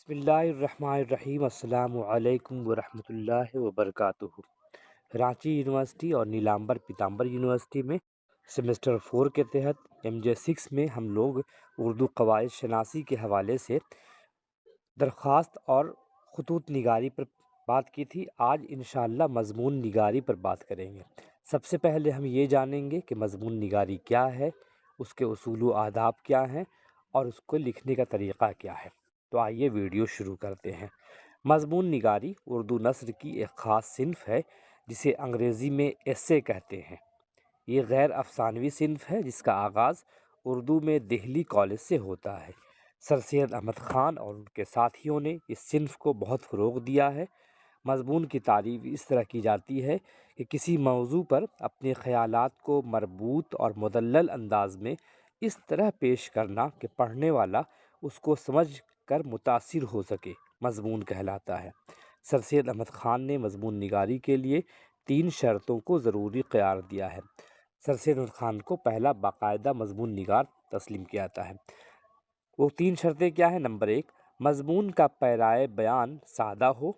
बिस्मिल्लाहिर्रहमानिर्रहीम। अस्सलामु अलैकुम वरहमतुल्लाहि वबरकातुहू। रांची यूनिवर्सिटी और नीलांबर पीताम्बर यूनिवर्सिटी में सेमेस्टर 4 के तहत MJ6 में हम लोग उर्दू कवायद शनासी के हवाले से दरख्वास्त और खतूत निगारी पर बात की थी। आज इंशाअल्लाह मज़मून निगारी पर बात करेंगे। सबसे पहले हम ये जानेंगे कि मज़मून निगारी क्या है, उसके उसूल व आदाब क्या हैं और उसको लिखने का तरीक़ा क्या है। तो आइए वीडियो शुरू करते हैं। मज़मून निगारी उर्दू नस्र की एक ख़ास सिन्फ़ है जिसे अंग्रेज़ी में एस्से कहते हैं। ये गैर अफ़सानवी सिन्फ़ है जिसका आगाज़ उर्दू में दिल्ली कॉलेज से होता है। सर सैयद अहमद ख़ान और उनके साथियों ने इस सिन्फ़ को बहुत फ़रोग़ दिया है। मज़मून की तारीफ़ इस तरह की जाती है कि किसी मौज़ू पर अपने ख़यालात को मरबूत और मुदल्लल अंदाज़ में इस तरह पेश करना कि पढ़ने वाला उसको समझ कर मुतासिर हो सके, मज़मून कहलाता है। सर सैयद अहमद ख़ान ने मज़मून निगारी के लिए 3 शर्तों को ज़रूरी क़रार दिया है। सर सैयद अहमद ख़ान को पहला बाकायदा मज़मून निगार तस्लीम किया जाता है। वो 3 शर्तें क्या हैं? नंबर 1, मज़मून का पैराए बयान सादा हो,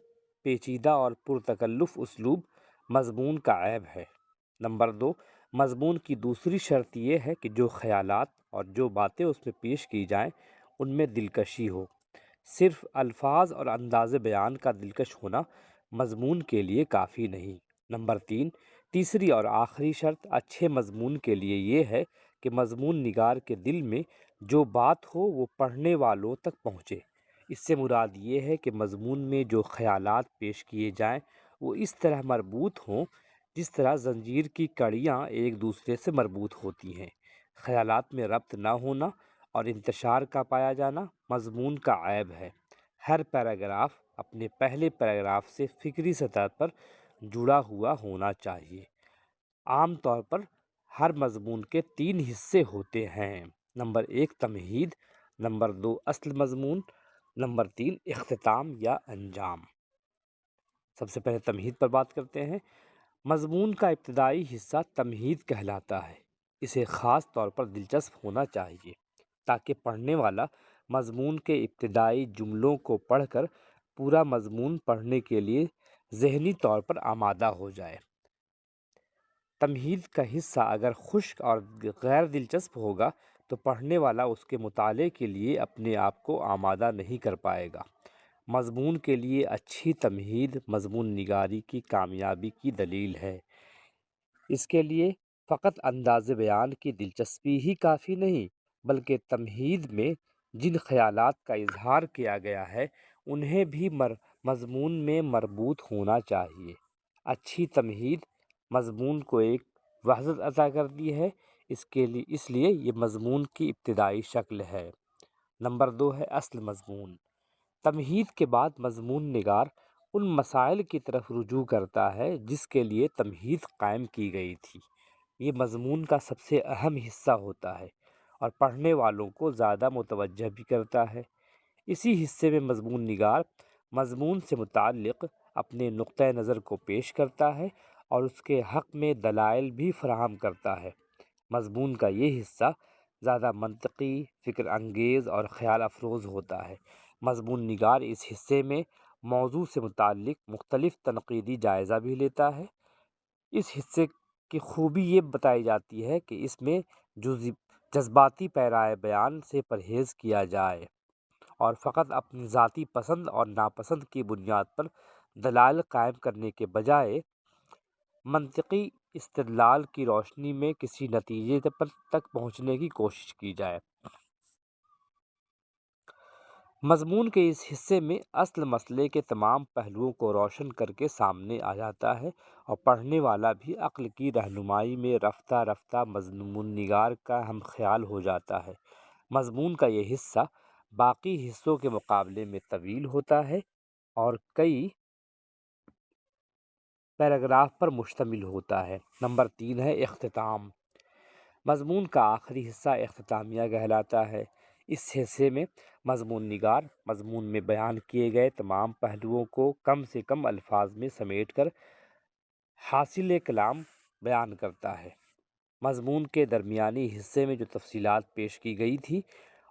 पेचीदा और पुरतकल्लुफ़ उसलूब मज़मून का ऐब है। नंबर 2, मज़मून की दूसरी शर्त ये है कि जो ख़यालात और जो बातें उसमें पेश की जाएँ उनमें दिलकशी हो। सिर्फ़ अल्फाज और अंदाज़ बयान का दिलकश होना मज़मून के लिए काफ़ी नहीं। नंबर 3, तीसरी और आखिरी शर्त अच्छे मज़मून के लिए ये है कि मज़मून निगार के दिल में जो बात हो वो पढ़ने वालों तक पहुँचे। इससे मुराद ये है कि मज़मून में जो ख़यालात पेश किए जाएँ वो इस तरह मरबूत हों जिस तरह ज़ंजीर की कड़ियाँ एक दूसरे से मरबूत होती हैं। ख़यालात में रब्त ना होना और इंतशार का पाया जाना मज़मून का ऐब है। हर पैराग्राफ अपने पहले पैराग्राफ से फ़िक्री सतह पर जुड़ा हुआ होना चाहिए। आम तौर पर हर मज़मून के 3 हिस्से होते हैं। नंबर 1 तमहीद, नंबर 2 अस्ल मज़मून, नंबर 3 इख्तिताम या अंजाम। सबसे पहले तमहीद पर बात करते हैं। मज़मून का इब्तिदाई हिस्सा तमहीद कहलाता है। इसे ख़ास तौर पर दिलचस्प होना चाहिए ताकि पढ़ने वाला मज़मून के इब्तिदाई जुमलों को पढ़कर पूरा मज़मून पढ़ने के लिए ज़हनी तौर पर आमादा हो जाए। तमहीद का हिस्सा अगर खुश्क और गैर दिलचस्प होगा तो पढ़ने वाला उसके मुताले के लिए अपने आप को आमादा नहीं कर पाएगा। मज़मून के लिए अच्छी तमहीद मज़मून निगारी की कामयाबी की दलील है। इसके लिए फ़कत अंदाज़ बयान की दिलचस्पी ही काफ़ी नहीं बल्कि तमहीद में जिन ख़यालात का इजहार किया गया है उन्हें भी मज़मून में मरबूत होना चाहिए। अच्छी तमहीद मज़मून को एक वहज़त अता करती है। इसलिए ये मज़मून की इब्तिदाई शक्ल है। नंबर 2 है अस्ल मज़मून। तमहीद के बाद मज़मून निगार उन मसाइल की तरफ रुजू करता है जिसके लिए तमहीद कायम की गई थी। ये मज़मून का सबसे अहम हिस्सा होता है और पढ़ने वालों को ज़्यादा मुतवज्जह भी करता है। इसी हिस्से में मज़मून निगार मज़मून से मुताल्लिक़ अपने नुक्ता नज़र को पेश करता है और उसके हक़ में दलाइल भी फराहम करता है। मज़मून का ये हिस्सा ज़्यादा मंतकी, फ़िक्र अंगेज़ और ख़याल अफरोज़ होता है। मज़मून निगार इस हिस्से में मौजू से मुताल्लिक़ मुख्तलिफ़ तनक़ीदी जायज़ा भी लेता है। इस हिस्से की खूबी ये बताई जाती है कि इसमें जज़्बाती पैराए बयान से परहेज़ किया जाए और फ़कत अपनी ज़ाती पसंद और नापसंद की बुनियाद पर दलाइल कायम करने के बजाय मंतिकी इस्तिदलाल की रोशनी में किसी नतीजे तक पहुँचने की कोशिश की जाए। मज़मून के इस हिस्से में असल मसले के तमाम पहलुओं को रोशन करके सामने आ जाता है और पढ़ने वाला भी अक्ल की रहनुमाई में रफ्ता रफ्ता मज़मून निगार का हम ख्याल हो जाता है। मज़मून का ये हिस्सा बाकी हिस्सों के मुकाबले में तवील होता है और कई पैराग्राफ पर मुश्तमिल होता है। नंबर 3 है इख्तिताम। मज़मून का आखिरी हिस्सा इख्तितामिया कहलाता है। इस हिस्से में मज़मून निगार मज़मून में बयान किए गए तमाम पहलुओं को कम से कम अल्फाज में समेट कर हासिल कलाम बयान करता है। मज़मून के दरमियानी हिस्से में जो तफसीलात पेश की गई थी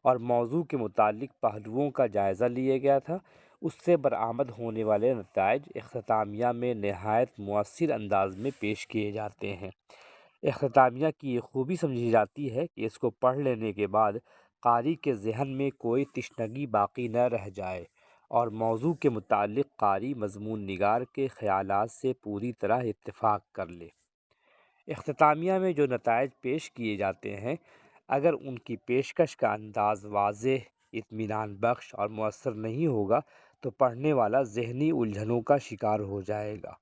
اور موضوع کے متعلق پہلوؤں کا جائزہ لیا گیا تھا۔ اس سے برآمد ہونے والے نتائج اختتامیہ میں نہایت مؤثر انداز میں پیش کیے جاتے ہیں۔ اختتامیہ کی یہ خوبی سمجھی جاتی ہے کہ اس کو پڑھ لینے کے بعد قاری کے ذہن میں کوئی تشنگی باقی نہ رہ جائے اور موضوع کے متعلق قاری مضمون نگار کے خیالات سے پوری طرح اتفاق کر لے۔ اختتامیہ میں جو نتائج پیش کیے جاتے ہیں، اگر ان کی پیشکش کا انداز واضح، اطمینان بخش اور مؤثر نہیں ہوگا تو پڑھنے والا ذہنی الجھنوں کا شکار ہو جائے گا،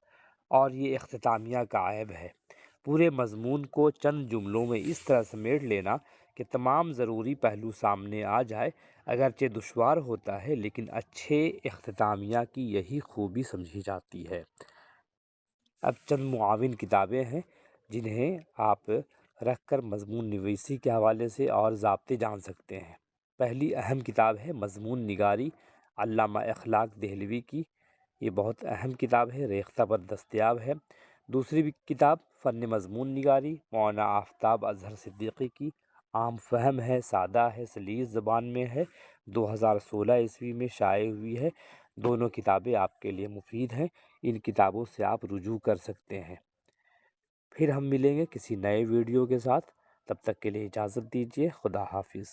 اور یہ اختتامیہ کا عیب ہے۔ پورے مضمون کو چند جملوں میں اس طرح سمیٹ لینا کہ تمام ضروری پہلو سامنے آ جائے اگرچہ دشوار ہوتا ہے، لیکن اچھے اختتامیہ کی یہی خوبی سمجھی جاتی ہے۔ اب چند معاون کتابیں ہیں جنہیں آپ رکھ کر مضمون نویسی کے حوالے سے اور ضابطے جان سکتے ہیں۔ پہلی اہم کتاب ہے مضمون نگاری، علامہ اخلاق دہلوی کی۔ یہ بہت اہم کتاب ہے، ریختہ پر دستیاب ہے۔ دوسری کتاب فن مضمون نگاری، مولانا آفتاب اظہر صدیقی کی، عام فہم ہے، سادہ ہے، سلیس زبان میں ہے، 2016 میں شائع ہوئی ہے۔ دونوں کتابیں آپ کے لیے مفید ہیں، ان کتابوں سے آپ رجوع کر سکتے ہیں۔ پھر ہم ملیں گے کسی نئے ویڈیو کے ساتھ، تب تک کے لیے اجازت دیجیے، خدا حافظ۔